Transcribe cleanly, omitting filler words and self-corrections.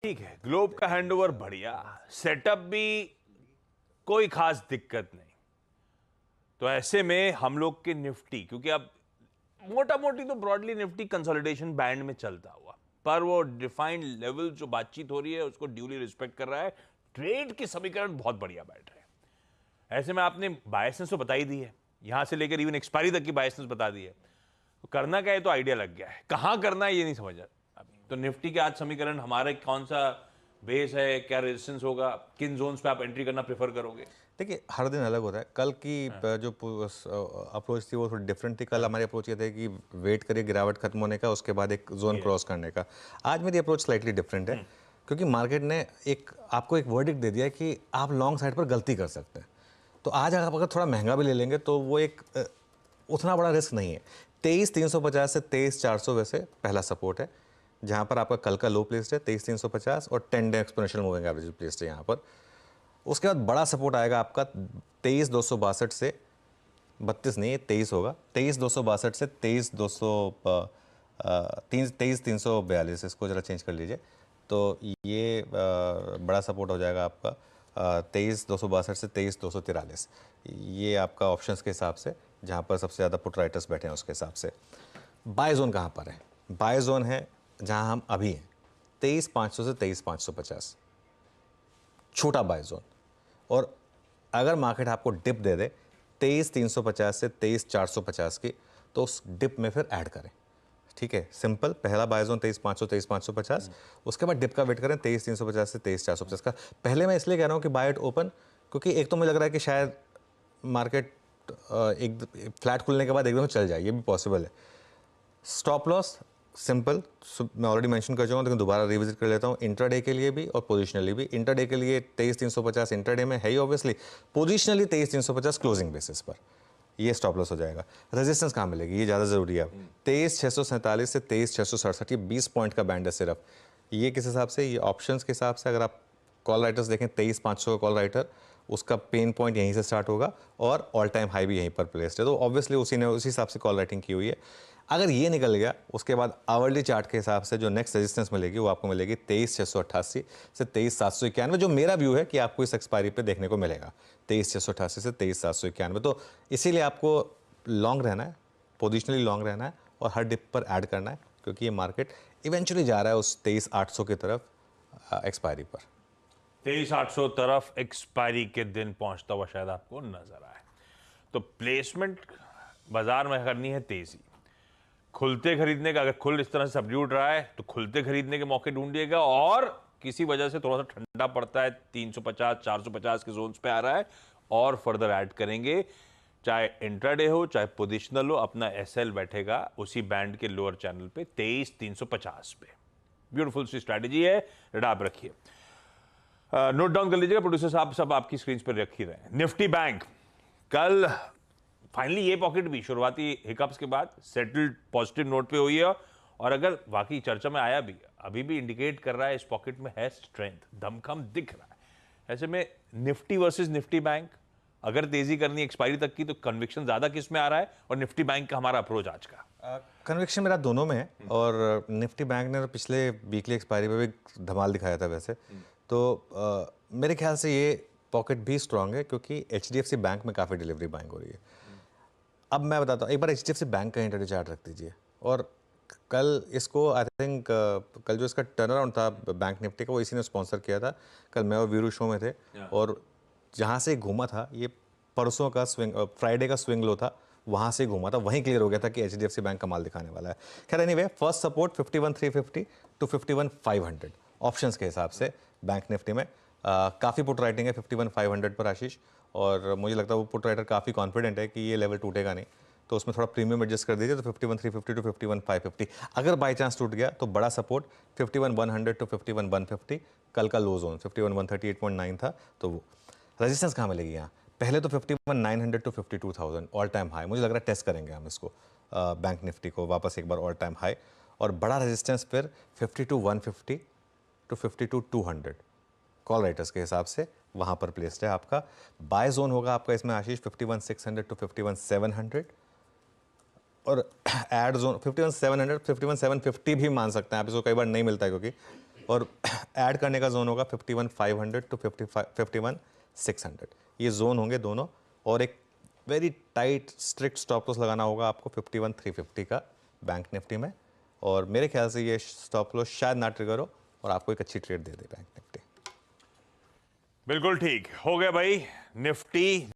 ठीक है, ग्लोब का हैंडओवर बढ़िया, सेटअप भी कोई खास दिक्कत नहीं। तो ऐसे में हम लोग के निफ्टी, क्योंकि अब मोटा मोटी तो ब्रॉडली निफ्टी कंसोलिडेशन बैंड में चलता हुआ, पर वो डिफाइंड लेवल जो बातचीत हो रही है उसको ड्यूली रिस्पेक्ट कर रहा है। ट्रेड के समीकरण बहुत बढ़िया बैठ रहे हैं। ऐसे में आपने बायसनेस तो बता ही दी है, यहां से लेकर इवन एक्सपायरी तक की बायसनेस बता दी है। तो करना क्या है तो आइडिया लग गया है, कहां करना है ये नहीं समझ अभी। तो निफ्टी के आज समीकरण हमारे कौन सा बेस है, क्या रेजिस्टेंस होगा, किन जोन्स पे आप एंट्री करना प्रेफर करोगे? देखिए, हर दिन अलग होता है। कल की जो अप्रोच थी वो थोड़ी डिफरेंट थी। कल हमारी अप्रोच ये थी कि वेट करिए गिरावट खत्म होने का, उसके बाद एक जोन क्रॉस करने का। आज मेरी अप्रोच स्लाइटली डिफरेंट है, क्योंकि मार्केट ने आपको एक वर्डिक्ट दे दिया है कि आप लॉन्ग साइड पर गलती कर सकते हैं। तो आज आप अगर थोड़ा महंगा भी ले लेंगे तो वो उतना बड़ा रिस्क नहीं है। 23,350 से 23,400 वैसे पहला सपोर्ट है, जहाँ पर आपका कल का लो प्लेस्ड है 23,350 और 10 day exponential moving average placed है यहाँ पर। उसके बाद बड़ा सपोर्ट आएगा आपका 23,262 से, 32 नहीं, 23 होगा, 23,262 से 23,342, इसको ज़रा चेंज कर लीजिए। तो ये बड़ा सपोर्ट हो जाएगा आपका 23,262 से 23,243। ये आपका ऑप्शंस के हिसाब से, जहाँ पर सबसे ज़्यादा पुट राइटर्स बैठे हैं उसके हिसाब से। बाय जोन कहाँ पर है? बाय जोन है जहाँ हम अभी हैं, 23,500 से 23,550, छोटा बाय जोन। और अगर मार्केट आपको डिप दे दे 23,350 से 23,450 की, तो उस डिप में फिर ऐड करें। ठीक है, सिंपल। पहला बाय जोन 23,500 23,550, उसके बाद डिप का वेट करें 23,350 से 23,450 का। पहले मैं इसलिए कह रहा हूँ कि बाय एट ओपन, क्योंकि एक तो मुझे लग रहा है कि शायद मार्केट एक फ्लैट खुलने के बाद एकदम चल जाए, ये भी पॉसिबल है। स्टॉप लॉस सिंपल, मैं ऑलरेडी मेंशन कर चुका हूँ, लेकिन दोबारा रिविजिट कर लेता हूँ। इंट्राडे के लिए भी और पोजिशनली भी। इंट्राडे के लिए 23,350 इंट्राडे में है ही ऑब्वियसली, पोजिशनली 23,350 क्लोजिंग बेसिस पर, ये स्टॉप लॉस हो जाएगा। रेजिस्टेंस कहाँ मिलेगी, ये ज़्यादा ज़रूरी है। 23,647 से 23,667, ये 20 पॉइंट का बैंड है सिर्फ। ये किस हिसाब से? ये ऑप्शंस के हिसाब से। अगर आप कॉल राइटर्स देखें, 23,500 का कॉल राइटर, उसका पेन पॉइंट यहीं से स्टार्ट होगा और ऑल टाइम हाई भी यहीं पर प्लेस्ड है। तो ऑब्वियसली उसी हिसाब से कॉल राइटिंग की हुई है। अगर ये निकल गया, उसके बाद आवरली चार्ट के हिसाब से जो नेक्स्ट रेजिस्टेंस मिलेगी वो आपको मिलेगी 23,688 से 23,791, जो मेरा व्यू है कि आपको इस एक्सपायरी पे देखने को मिलेगा, 23,688 से 23,791। तो इसीलिए आपको लॉन्ग रहना है, पोजिशनली लॉन्ग रहना है और हर डिप पर ऐड करना है, क्योंकि ये मार्केट इवेंचुअली जा रहा है उस 23,800 की तरफ एक्सपायरी पर। 23,800 तरफ एक्सपायरी के दिन पहुंचता हुआ शायद आपको नजर आए। तो प्लेसमेंट बाजार में करनी है तेजी, खुलते खरीदने का। अगर खुल इस तरह से सबड्यूट रहा है तो खुलते खरीदने के मौके ढूंढिएगा, और किसी वजह से थोड़ा सा ठंडा पड़ता है, 350 450 के जोन्स पे आ रहा है, और फर्दर ऐड करेंगे। चाहे इंट्राडे हो चाहे पोजिशनल हो, अपना एसएल बैठेगा उसी बैंड के लोअर चैनल पे 23,350 पे। ब्यूटीफुल सी स्ट्रैटेजी है, रडाप रखिए, नोट डाउन कर लीजिएगा प्रोड्यूसर साहब, सब आपकी स्क्रीन पर रख ही रहे हैं। निफ्टी बैंक कल फाइनली ये पॉकेट भी शुरुआती हिकअप्स के बाद सेटल्ड पॉजिटिव नोट पे हुई है, और अगर वाकई चर्चा में आया भी, अभी भी इंडिकेट कर रहा है इस पॉकेट में है स्ट्रेंथ, दमखम दिख रहा है। ऐसे में निफ्टी वर्सेस निफ्टी बैंक, अगर तेजी करनी एक्सपायरी तक की, तो कन्विक्शन ज्यादा किस में आ रहा है, और निफ्टी बैंक का हमारा अप्रोच आज का? कन्विक्शन मेरा दोनों में है, और निफ्टी बैंक ने तो पिछले वीकली एक्सपायरी में भी धमाल दिखाया था वैसे। तो मेरे ख्याल से ये पॉकेट भी स्ट्रांग है, क्योंकि HDFC बैंक में काफ़ी डिलीवरी बाइंग हो रही है। अब मैं बताता हूँ, एक बार HDFC बैंक का इंटरडे चार्ट रख दीजिए। और कल इसको आई थिंक कल जो इसका टर्न अराउंड था बैंक निफ्टी का, वो इसी ने स्पॉन्सर किया था। कल मैं और वीरू शो में थे, और जहाँ से घूमा था ये परसों का स्विंग, फ्राइडे का स्विंग लो था, वहाँ से घूमा था, वहीं क्लियर हो गया था कि HDFC बैंक कमाल दिखाने वाला है। खैर anyway, first support 51,350 to 51,500 options के हिसाब से बैंक निफ्टी में। काफ़ी पुट राइटिंग है 51,500 पर आशीष, और मुझे लगता है वो पुट राइटर काफ़ी कॉन्फिडेंट है कि ये लेवल टूटेगा नहीं, तो उसमें थोड़ा प्रीमियम एडजस्ट कर दीजिए। तो 51,350 टू 51,550। अगर बाई चांस टूट गया तो बड़ा सपोर्ट 51,100 टू 51,150, कल का लो जोन 51,138.9 था। तो वो रेजिस्टेंस कहाँ मिलेगी यहाँ? पहले तो 51,900 टू 52,000 ऑल टाइम हाई, मुझे लग रहा है टेस्ट करेंगे हम इसको, बैंक निफ्टी को वापस एक बार ऑल टाइम हाई। और बड़ा रेजिस्टेंस फिर 52,150 टू 52,200 कॉल राइटर्स के हिसाब से वहाँ पर प्लेस्ड है। आपका बाय जोन होगा आपका इसमें आशीष 51,600 टू 51,700, और एड जोन 51,700 51,750 भी मान सकते हैं आप इसको, कई बार नहीं मिलता है क्योंकि और ऐड करने का जोन होगा 51,500 टू 51,600, ये जोन होंगे दोनों। और एक very tight strict stop loss लगाना होगा आपको 51,350 का बैंक निफ्टी में, और मेरे ख्याल से ये स्टॉप लॉस शायद ना ट्रिगर हो और आपको एक अच्छी ट्रेड दे दे बैंक निफ्टी। बिल्कुल ठीक हो गया भाई। निफ्टी